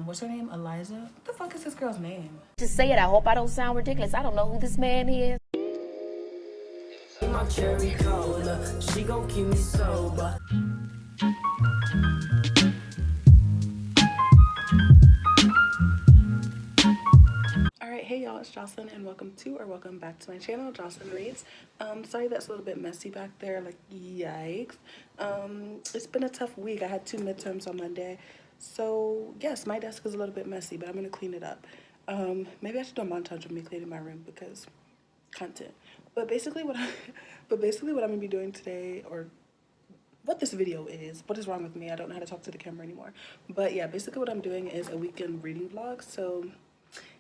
what's her name? Eliza? What the fuck is this girl's name? Just say it. I hope I don't sound ridiculous. I don't know who this man is. My cherry cola, she gon' keep me sober. Alright, hey y'all, it's Jocelyn and welcome back to my channel, Jocelyn Reads. Sorry that's a little bit messy back there, like yikes. It's been a tough week. I had 2 midterms on Monday. So yes, my desk is a little bit messy, but I'm gonna clean it up. Maybe I should do a montage of me cleaning my room because content. But basically what I'm gonna be doing today, or what this video is, what is wrong with me? I don't know how to talk to the camera anymore. But yeah, basically what I'm doing is a weekend reading vlog. So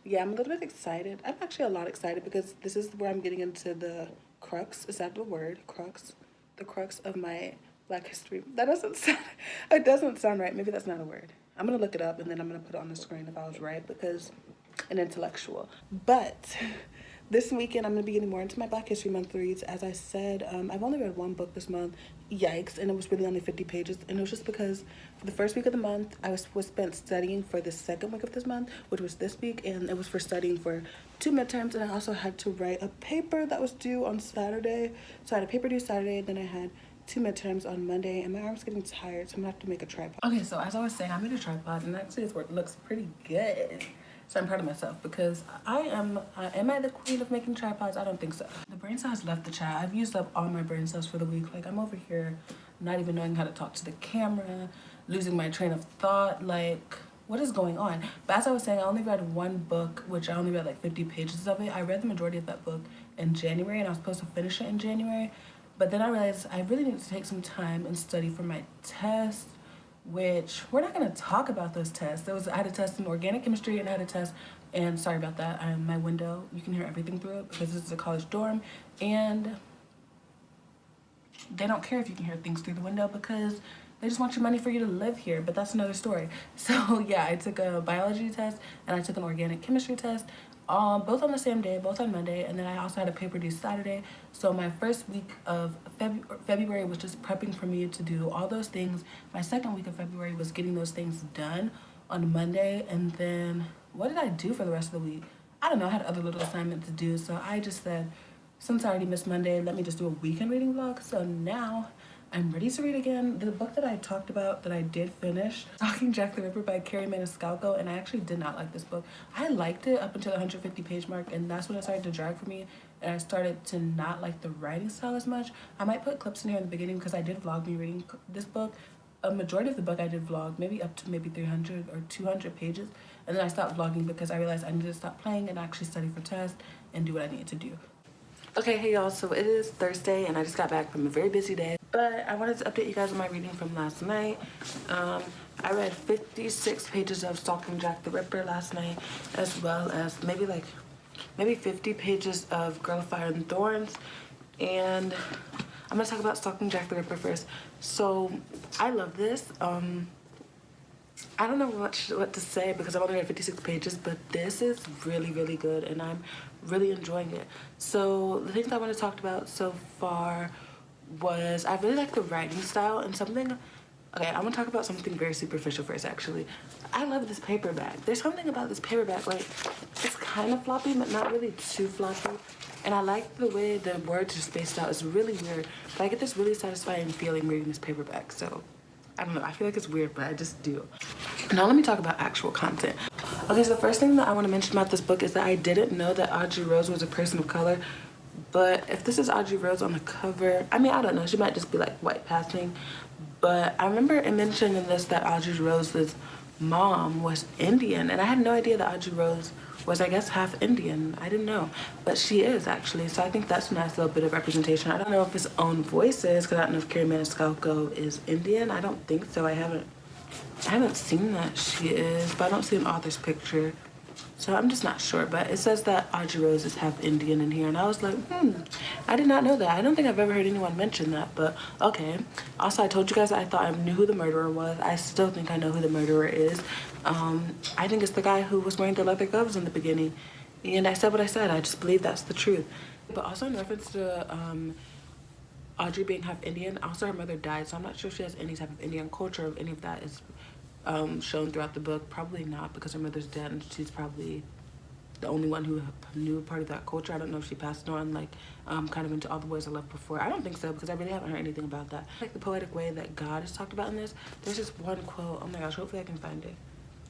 yeah, I'm a little bit excited. I'm actually a lot excited because this is where I'm getting into the crux. Is that the word? Crux? The crux of my Black history. That doesn't sound, it doesn't sound right. Maybe that's not a word. I'm gonna look it up and then I'm gonna put it on the screen if I was right, because an intellectual. But this weekend, I'm going to be getting more into my Black History Month reads. As I said, I've only read 1 book this month. Yikes. And it was really only 50 pages. And it was just because for the first week of the month, I was spent studying for the second week of this month, which was this week. And it was for studying for 2 midterms. And I also had to write a paper that was due on Saturday. So I had a paper due Saturday. Then I had 2 midterms on Monday. And my arm's getting tired. So I'm going to have to make a tripod. Okay, so as I was saying, I made a tripod. And actually, it looks pretty good. So I'm proud of myself because am I the queen of making tripods? I don't think so. The brain cell has left the chat. I've used up all my brain cells for the week. Like, I'm over here not even knowing how to talk to the camera, losing my train of thought. Like, what is going on? But as I was saying, I only read 1 book, which I only read like 50 pages of it. I read the majority of that book in January and I was supposed to finish it in January. But then I realized I really need to take some time and study for my test, which we're not going to talk about those tests. I had a test in organic chemistry and I had a test, and sorry about that, my window, you can hear everything through it because this is a college dorm and they don't care if you can hear things through the window because they just want your money for you to live here, but that's another story. So yeah, I took a biology test and I took an organic chemistry test, both on the same day, both on Monday, and then I also had a paper due Saturday. So my first week of February was just prepping for me to do all those things. My second week of February was getting those things done on Monday, and then what did I do for the rest of the week? I don't know, I had other little assignments to do, so I just said, since I already missed Monday, let me just do a weekend reading vlog. So now I'm ready to read again. The book that I talked about that I did finish, Stalking Jack the Ripper by Kerri Maniscalco, and I actually did not like this book. I liked it up until the 150 page mark, and that's when it started to drag for me, and I started to not like the writing style as much. I might put clips in here in the beginning because I did vlog me reading this book. A majority of the book I did vlog, maybe up to maybe 300 or 200 pages, and then I stopped vlogging because I realized I needed to stop playing and actually study for tests and do what I needed to do. Okay, hey y'all, so it is Thursday and I just got back from a very busy day, but I wanted to update you guys on my reading from last night. I read 56 pages of Stalking Jack the Ripper last night, as well as maybe 50 pages of Girl of Fire and Thorns, and I'm gonna talk about Stalking Jack the Ripper first. So I love this. I don't know much what to say because I've only read 56 pages, but this is really, really good and I'm really enjoying it. So the things I want to talk about so far was I really like the writing style and something. Okay, I want to talk about something very superficial first, actually. I love this paperback. There's something about this paperback, like, it's kind of floppy, but not really too floppy. And I like the way the words are spaced out. It's really weird, but I get this really satisfying feeling reading this paperback, so I don't know, I feel like it's weird, but I just do. Now let me talk about actual content. Okay, so the first thing that I want to mention about this book is that I didn't know that Audrey Rose was a person of color, but if this is Audrey Rose on the cover, I mean, I don't know, she might just be like white passing, but I remember it mentioned in this that Audrey Rose's mom was Indian, and I had no idea that Audrey Rose was, I guess, half Indian. I didn't know, but she is actually, so I think that's a nice little bit of representation. I don't know if it's own voices, because I don't know if Kerri Maniscalco is Indian. I don't think so. I haven't seen that she is, but I don't see an author's picture, so I'm just not sure. But it says that Audrey Rose is half Indian in here, and I was like, I did not know that. I don't think I've ever heard anyone mention that, but okay. Also, I told you guys that I thought I knew who the murderer was. I still think I know who the murderer is. I think it's the guy who was wearing the leather gloves in the beginning, and I said what I said. I just believe that's the truth. But also in reference to Audrey being half Indian, also her mother died, so I'm not sure if she has any type of Indian culture, if any of that is shown throughout the book? Probably not, because her mother's dead and she's probably the only one who knew part of that culture. I don't know if she passed on like kind of into All the Boys I Loved Before. I don't think so, because I really haven't heard anything about that. Like the poetic way that God is talked about in this, there's just one quote. Oh my gosh, hopefully I can find it.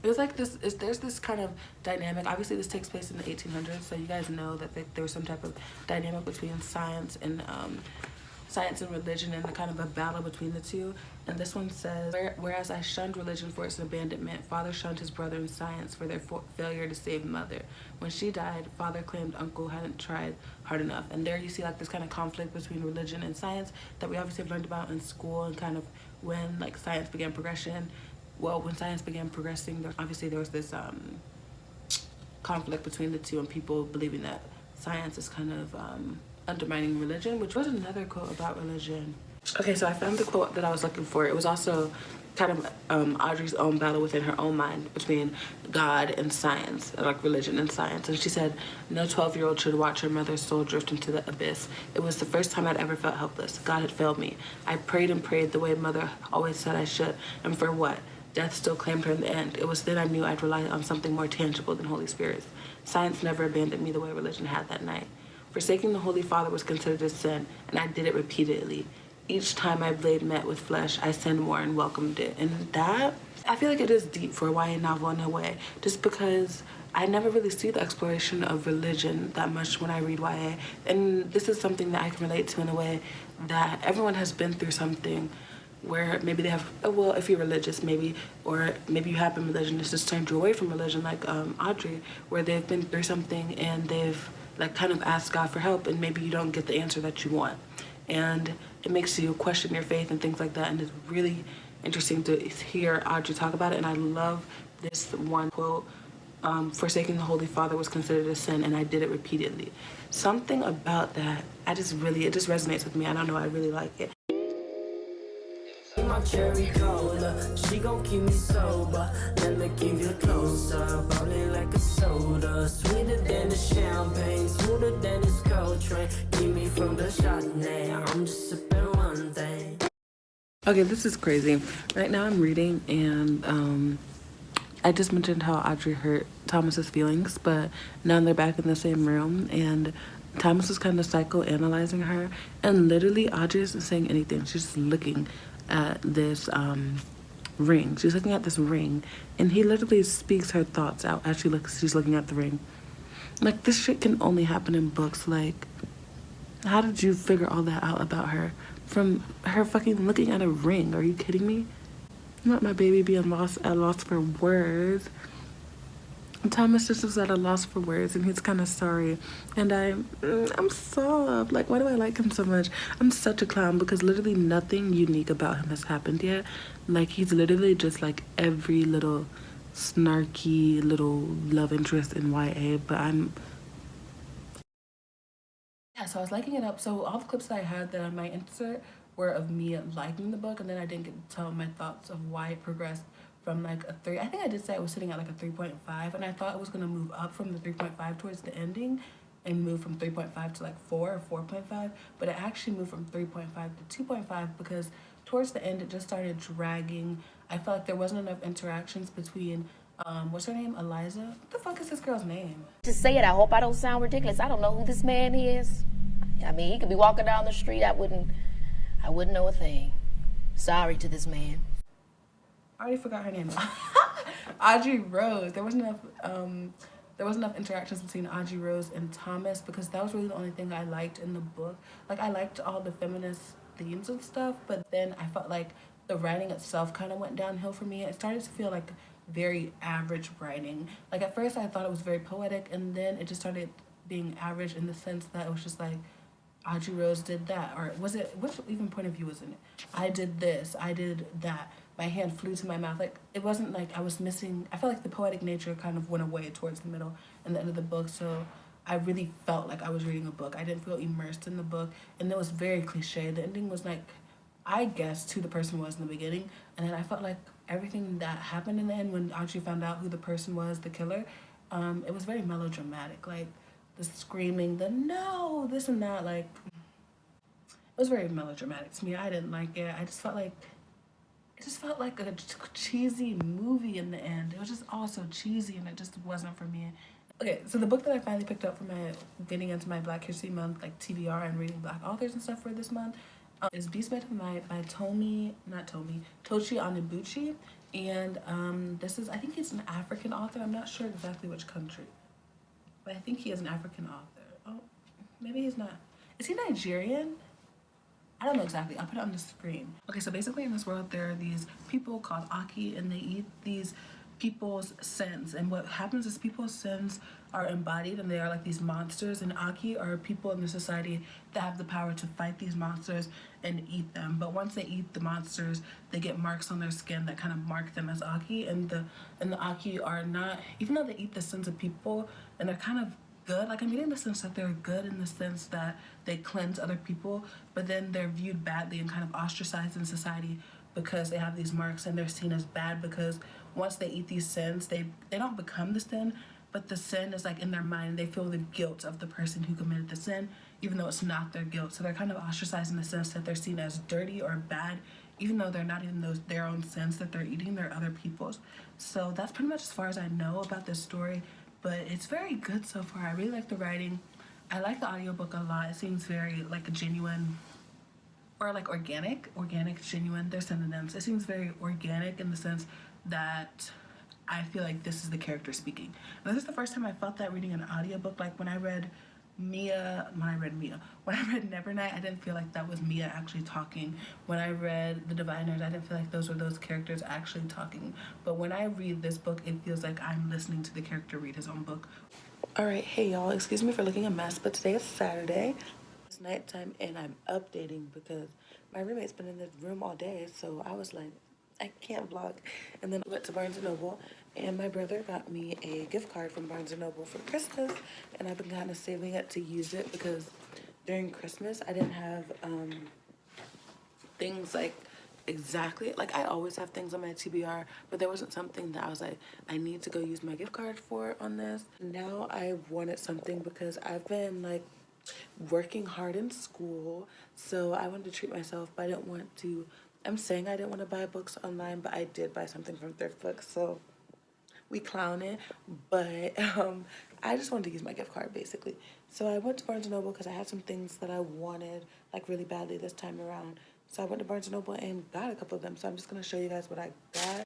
It was like this, there's this kind of dynamic. Obviously this takes place in the 1800s, so you guys know that there was some type of dynamic between science and religion, and the kind of a battle between the two. And this one says, whereas I shunned religion for its abandonment, father shunned his brother in science for their failure to save mother. When she died, father claimed uncle hadn't tried hard enough. And there you see like this kind of conflict between religion and science that we obviously have learned about in school, and kind of when like science began progression. Well, when science began progressing, there was this conflict between the two, and people believing that science is kind of undermining religion, which was another quote about religion. Okay, so I found the quote that I was looking for. It was also kind of Audrey's own battle within her own mind between God and science, like religion and science. And she said, no 12-year-old should watch her mother's soul drift into the abyss. It was the first time I'd ever felt helpless. God had failed me. I prayed and prayed the way mother always said I should. And for what? Death still claimed her in the end. It was then I knew I'd rely on something more tangible than Holy Spirit. Science never abandoned me the way religion had that night. Forsaking the Holy Father was considered a sin, and I did it repeatedly. Each time my blade met with flesh, I sinned more and welcomed it. And that, I feel like it is deep for a YA novel in a way, just because I never really see the exploration of religion that much when I read YA. And this is something that I can relate to in a way that everyone has been through something where maybe they have, well, if you're religious, maybe, or maybe you have been religion, it's just turned you away from religion, like Audrey, where they've been through something and they've like kind of asked God for help, and maybe you don't get the answer that you want. And it makes you question your faith and things like that, and it's really interesting to hear Audrey talk about it. And I love this one quote, forsaking the Holy Father was considered a sin, and I did it repeatedly. Something about that, it just resonates with me. I don't know, I really like it. My cherry cola, she gon' keep me sober. Let me give you closer, bubbly like a soda, sweeter than the champagne, smoother than this Coltrane. Keep me from the Chardonnay, I'm just sipping one thing. Okay, this is crazy. Right now I'm reading, and I just mentioned how Audrey hurt Thomas's feelings, but now they're back in the same room, and Thomas is kind of psychoanalyzing her, and literally Audrey isn't saying anything. She's just looking at this ring. She's looking at this ring, and he literally speaks her thoughts out as she's looking at the ring. Like, this shit can only happen in books. Like, how did you figure all that out about her from her fucking looking at a ring? Are you kidding me? Let my baby be at a loss for words. Thomas just was at a loss for words, and he's kind of sorry. And I'm sobbed. Like, why do I like him so much? I'm such a clown, because literally nothing unique about him has happened yet. Like, he's literally just like every little snarky little love interest in YA, but yeah, so I was liking it up. So all the clips that I had that I might insert were of me liking the book, and then I didn't get to tell my thoughts of why it progressed from like a 3. I think I did say I was sitting at like a 3.5, and I thought it was gonna move up from the 3.5 towards the ending and move from 3.5 to like 4 or 4.5, but it actually moved from 3.5 to 2.5 because towards the end it just started dragging. I felt like there wasn't enough interactions between what's her name, Eliza? What the fuck is this girl's name? To say it, I hope I don't sound ridiculous. I don't know who this man is. I mean, he could be walking down the street. I wouldn't know a thing. Sorry to this man. I already forgot her name. Audrey Rose. There wasn't enough interactions between Audrey Rose and Thomas, because that was really the only thing I liked in the book. Like, I liked all the feminist themes and stuff, but then I felt like the writing itself kind of went downhill for me. It started to feel like very average writing. Like, at first I thought it was very poetic, and then it just started being average in the sense that it was just like, Audrey Rose did that, or was it, which even point of view was in it? I did this, I did that. My hand flew to my mouth. Like, it wasn't like I was missing, I felt like the poetic nature kind of went away towards the middle and the end of the book. So I really felt like I was reading a book. I didn't feel immersed in the book, and it was very cliche. The ending was like, I guessed who the person was in the beginning, and then I felt like everything that happened in the end when Audrey found out who the person was, the killer, it was very melodramatic. Like, the screaming, the no, this and that, like, it was very melodramatic to me. I didn't like it. I just felt like it just felt like a cheesy movie in the end. It was just all so cheesy and it just wasn't for me. Okay, so the book that I finally picked up for my getting into my Black History Month, like TBR and reading Black authors and stuff for this month, is Beast Made of Night by Tochi Onyebuchi. And this is, I think he's an African author. I'm not sure exactly which country, but I think he is an African author. Oh, maybe he's not. Is he Nigerian? I don't know exactly. I'll put it on the screen. Okay, so basically in this world there are these people called Aki, and they eat these people's sins. And what happens is people's sins are embodied and they are like these monsters, and Aki are people in the society that have the power to fight these monsters and eat them. But once they eat the monsters, they get marks on their skin that kind of mark them as Aki. And the Aki are not, even though they eat the sins of people and they're kind of good, like I'm getting the sense that they're good in the sense that they cleanse other people, but then they're viewed badly and kind of ostracized in society because they have these marks, and they're seen as bad because once they eat these sins, they don't become the sin, but the sin is like in their mind. They feel the guilt of the person who committed the sin, even though it's not their guilt. So they're kind of ostracized in the sense that they're seen as dirty or bad, even though they're not even their own sins that they're eating, they're other people's. So that's pretty much as far as I know about this story, but it's very good so far. I really like the writing. I like the audiobook a lot. It seems very like a genuine, or like organic, genuine, they're synonyms. It seems very organic in the sense that I feel like this is the character speaking. And this is the first time I felt that reading an audiobook. Like when I read Nevernight, I didn't feel like that was Mia actually talking. When I read The Diviners, I didn't feel like those were those characters actually talking. But when I read this book, it feels like I'm listening to the character read his own book. All right, hey y'all, excuse me for looking a mess, but today is Saturday. It's nighttime and I'm updating because my roommate's been in the room all day, so I was like, I can't vlog. And then I went to Barnes & Noble, and my brother got me a gift card from Barnes & Noble for Christmas, and I've been kind of saving it to use it because during Christmas I didn't have things like exactly, like I always have things on my TBR, but there wasn't something that I was like, I need to go use my gift card for on this. Now I wanted something because I've been like working hard in school, so I wanted to treat myself, but I didn't want to, I'm saying I didn't want to buy books online, but I did buy something from Thrift Books, so we clowning. But I just wanted to use my gift card basically. So I went to Barnes & Noble because I had some things that I wanted like really badly this time around. So I went to Barnes & Noble and got a couple of them. So I'm just going to show you guys what I got.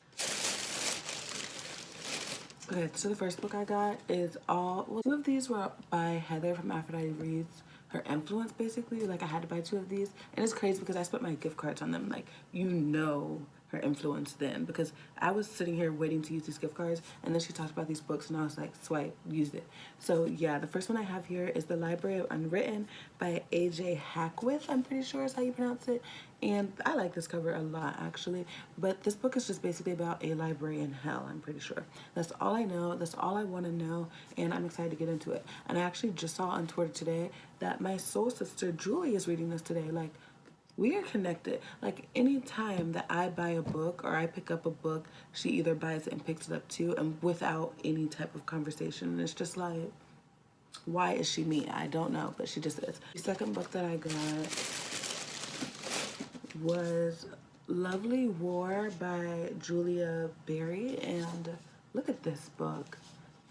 Okay, so the first book I got is two of these were by Heather from Aphrodite Reads. Her Influence, basically. Like I had to buy two of these. And it's crazy because I spent my gift cards on them. Like, you know Her Influence then. Because I was sitting here waiting to use these gift cards, and then she talked about these books and I was like, swipe, used it. So yeah, the first one I have here is The Library of Unwritten by A.J. Hackwith, I'm pretty sure is how you pronounce it. And I like this cover a lot actually. But this book is just basically about a library in hell, I'm pretty sure. That's all I know. That's all I want to know. And I'm excited to get into it. And I actually just saw on Twitter today that my soul sister Julie is reading this today. Like, we are connected. Like, anytime that I buy a book or I pick up a book, she either buys it and picks it up too, and without any type of conversation. And it's just like, why is she me? I don't know, but she just is. The second book that I got was Lovely War by Julia Berry, and look at this book.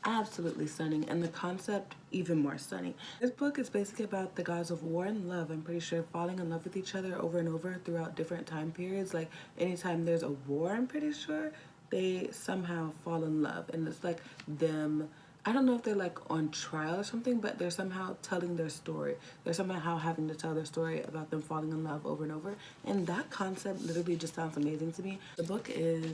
Absolutely stunning, and the concept even more stunning. This book is basically about the gods of war and love, I'm pretty sure, falling in love with each other over and over throughout different time periods. Like anytime there's a war, I'm pretty sure they somehow fall in love, and it's like them, I don't know if they're like on trial or something, but they're somehow telling their story. They're somehow having to tell their story about them falling in love over and over. And that concept literally just sounds amazing to me. The book is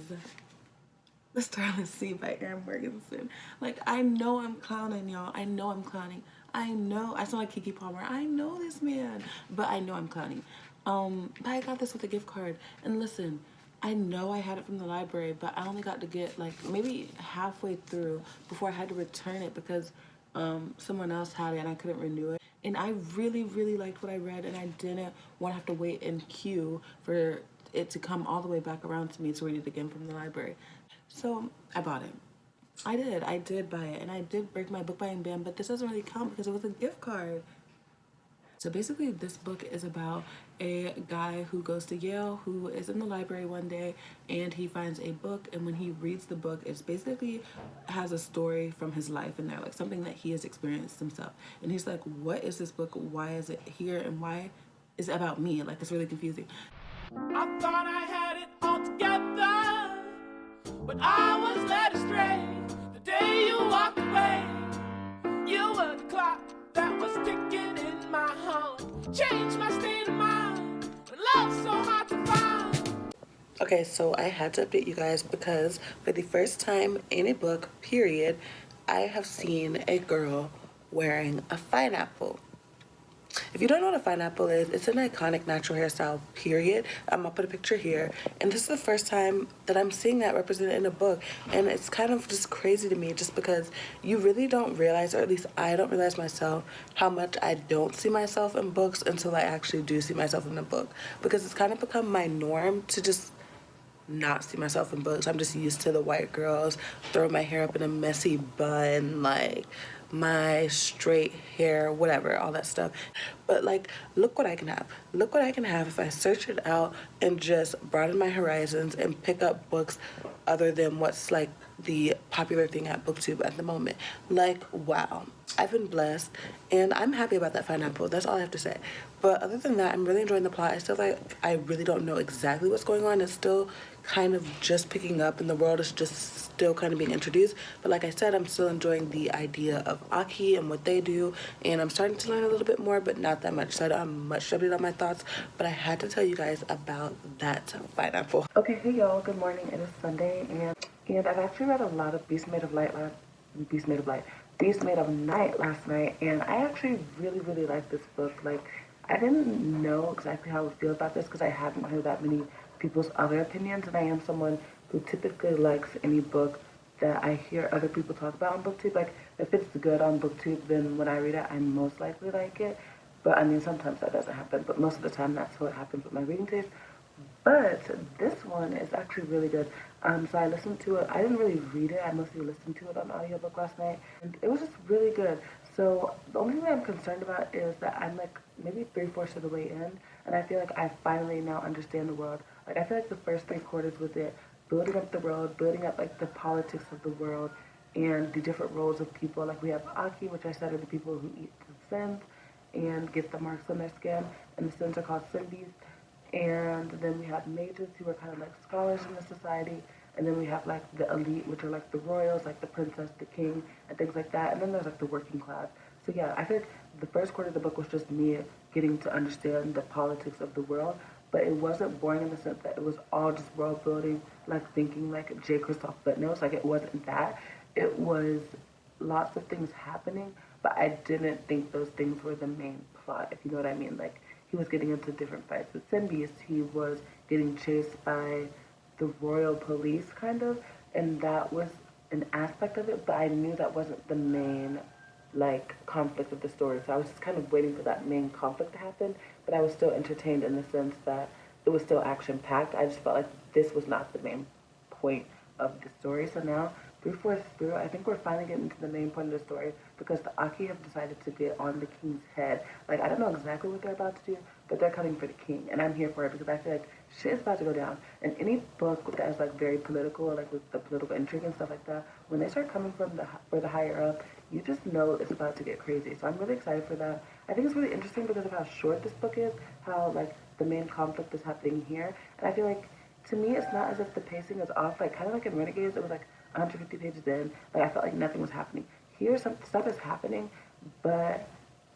The Starless Sea by Erin Morgenson. Like, I know I'm clowning, y'all. I know I'm clowning. I know. I sound like Keke Palmer. I know this man. But I know I'm clowning. But I got this with a gift card. And listen, I know I had it from the library, but I only got to get like maybe halfway through before I had to return it because someone else had it and I couldn't renew it. And I really, really liked what I read, and I didn't want to have to wait in queue for it to come all the way back around to me to read it again from the library. So I bought it. I did buy it, and I did break my book buying ban, but this doesn't really count because it was a gift card. So basically, this book is about a guy who goes to Yale, who is in the library one day, and he finds a book. And when he reads the book, it's basically has a story from his life in there, like something that he has experienced himself. And he's like, "What is this book? Why is it here? And why is it about me?" Like, it's really confusing. I thought I had it all together, but I was led astray the day you walked away. You were the clock that was ticking in my home. Changed my state of mind, but love's so hard to find. Okay, so I had to update you guys because for the first time in a book, period, I have seen a girl wearing a pineapple. If you don't know what a pineapple is, it's an iconic natural hairstyle, period. I'm gonna put a picture here. And this is the first time that I'm seeing that represented in a book. And it's kind of just crazy to me just because you really don't realize, or at least I don't realize myself, how much I don't see myself in books until I actually do see myself in a book. Because it's kind of become my norm to just not see myself in books. I'm just used to the white girls throw my hair up in a messy bun, like my straight hair, whatever, all that stuff. But like, look what I can have. Look what I can have if I search it out and just broaden my horizons and pick up books other than what's like the popular thing at BookTube at the moment. Like, wow. I've been blessed and I'm happy about that pineapple. That's all I have to say. But other than that, I'm really enjoying the plot. I still like, I really don't know exactly what's going on. It's still kind of just picking up and the world is just still kind of being introduced. But like I said, I'm still enjoying the idea of Aki and what they do. And I'm starting to learn a little bit more, but not that much. So I don't have much to update on my thoughts. But I had to tell you guys about that pineapple. Okay, hey y'all, good morning. It is Sunday and I've actually read a lot of Beast Made of Night last night, and I actually really like this book. Like, I didn't know exactly how I would feel about this because I haven't heard that many people's other opinions, and I am someone who typically likes any book that I hear other people talk about on BookTube. Like, if it's good on BookTube, then when I read it, I most likely like it. But I mean, sometimes that doesn't happen, but most of the time that's what happens with my reading taste. But this one is actually really good. So I listened to it. I didn't really read it. I mostly listened to it on audiobook last night. And it was just really good. So the only thing I'm concerned about is that I'm like maybe 3/4 of the way in. And I feel like I finally now understand the world. Like, I feel like the first 3/4 was it building up the world, building up like the politics of the world and the different roles of people. Like, we have Aki, which I said are the people who eat the sins and get the marks on their skin. And the sins are called sin beasts. And then we have mages who are kind of like scholars in the society. And then we have like the elite, which are like the royals, like the princess, the king, and things like that. And then there's like the working class. So yeah, I think the first quarter of the book was just me getting to understand the politics of the world. But it wasn't boring in the sense that it was all just world building, like thinking like J. Christoph footnotes. Like, it wasn't that. It was lots of things happening, but I didn't think those things were the main plot, if you know what I mean. Like, he was getting into different fights with Sin Beast. He was getting chased by the royal police, kind of, and that was an aspect of it, but I knew that wasn't the main, like, conflict of the story. So I was just kind of waiting for that main conflict to happen, but I was still entertained in the sense that it was still action-packed. I just felt like this was not the main point of the story. So now, 3/4 through, I think we're finally getting to the main point of the story because the Aki have decided to get on the king's head. Like, I don't know exactly what they're about to do, but they're coming for the king, and I'm here for it because I feel like shit is about to go down. And any book that is like very political, like with the political intrigue and stuff like that, when they start coming from the higher up, you just know it's about to get crazy. So I'm really excited for that. I think it's really interesting because of how short this book is, how like the main conflict is happening here, and I feel like to me it's not as if the pacing is off. Like, kind of like in Renegades, it was like 150 pages in. Like, I felt like nothing was happening. Here, some stuff is happening, but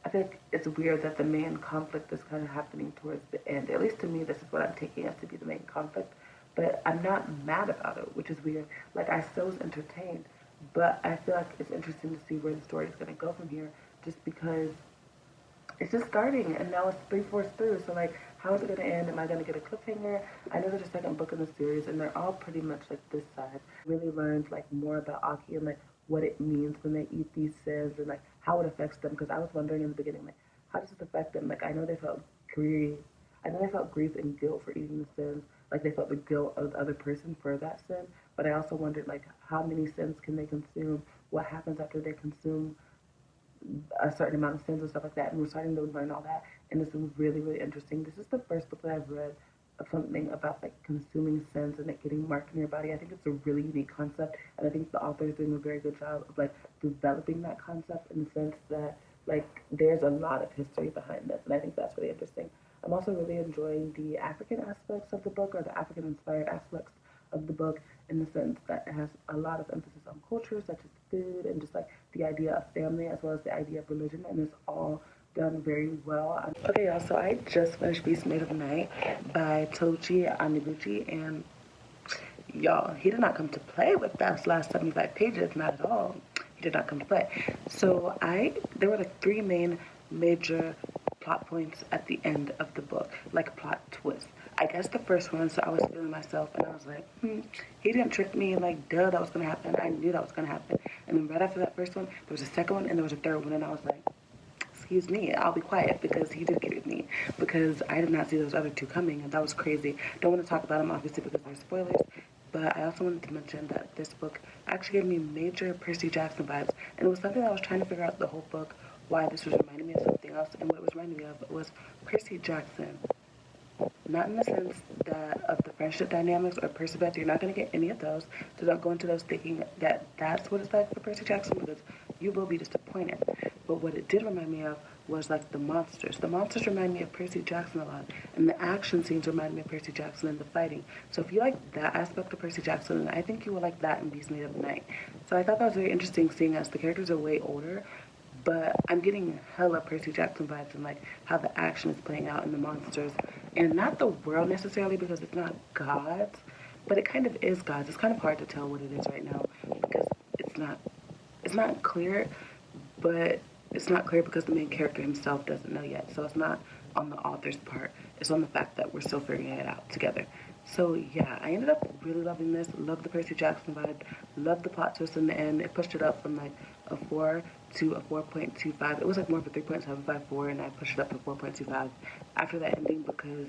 I think it's weird that the main conflict is kind of happening towards the end. At least to me, this is what I'm taking as to be the main conflict. But I'm not mad about it, which is weird. Like, I still was entertained, but I feel like it's interesting to see where the story is going to go from here, just because it's just starting, and now it's 3/4 through. So like, how is it going to end? Am I going to get a cliffhanger? I know there's a second book in the series, and they're all pretty much like this side. Really learned like more about Aki and like what it means when they eat these sins and like how it affects them. Because I was wondering in the beginning, like, how does this affect them? Like, I know they felt grief. I know they felt grief and guilt for eating the sins. Like, they felt the guilt of the other person for that sin. But I also wondered, like, how many sins can they consume? What happens after they consume a certain amount of sins and stuff like that, and we're starting to learn all that, and it's really, really interesting. This is the first book that I've read of something about like consuming sins and it getting marked in your body. I think it's a really unique concept, and I think the author is doing a very good job of like developing that concept in the sense that like there's a lot of history behind this, and I think that's really interesting. I'm also really enjoying the African aspects of the book, or the African inspired aspects of the book, in the sense that it has a lot of emphasis on culture, such as food and just like the idea of family as well as the idea of religion, and it's all done very well. Okay, y'all, so I just finished Beast Made of Night by Tochi Onyebuchi, and y'all, he did not come to play with those last 75 pages, not at all. He did not come to play. So there were like three main major plot points at the end of the book, like plot twists. I guess the first one, so I was feeling myself and I was like, he didn't trick me, like, duh, that was gonna happen. I knew that was gonna happen. And then right after that first one, there was a second one and there was a third one, and I was like, excuse me, I'll be quiet, because he did get with me, because I did not see those other two coming, and that was crazy. Don't want to talk about them, obviously, because they're spoilers, but I also wanted to mention that this book actually gave me major Percy Jackson vibes, and it was something that I was trying to figure out the whole book, why this was reminding me of something else, and what it was reminding me of was Percy Jackson. Not in the sense that of the friendship dynamics or Percival, you're not going to get any of those, so don't go into those thinking that that's what it's like for Percy Jackson, because you will be disappointed. But what it did remind me of was like the monsters. The monsters remind me of Percy Jackson a lot, and the action scenes remind me of Percy Jackson and the fighting. So if you like that aspect of Percy Jackson, I think you will like that in Beast Made of Night. So I thought that was very interesting, seeing as the characters are way older, but I'm getting hella Percy Jackson vibes and like how the action is playing out in the monsters, and not the world necessarily, because it's not gods, but it kind of is gods. It's kind of hard to tell what it is right now, because it's not clear, but it's not clear because the main character himself doesn't know yet. So it's not on the author's part. It's on the fact that we're still figuring it out together. So yeah, I ended up really loving this. Loved the Percy Jackson vibe. Loved the plot twist in the end. It pushed it up from like a 4 to a 4.25. It was like more of a 3.754, and I pushed it up to 4.25 after that ending, because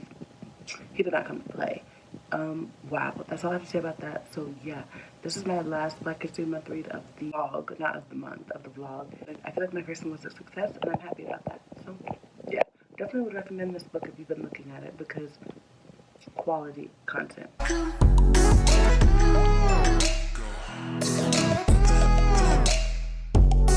he did not come to play. Wow, that's all I have to say about that. So yeah, this is my last Black History Month read of the vlog, not of the month, of the vlog. I feel like my first one was a success, and I'm happy about that. So yeah, definitely would recommend this book if you've been looking at it, because quality content.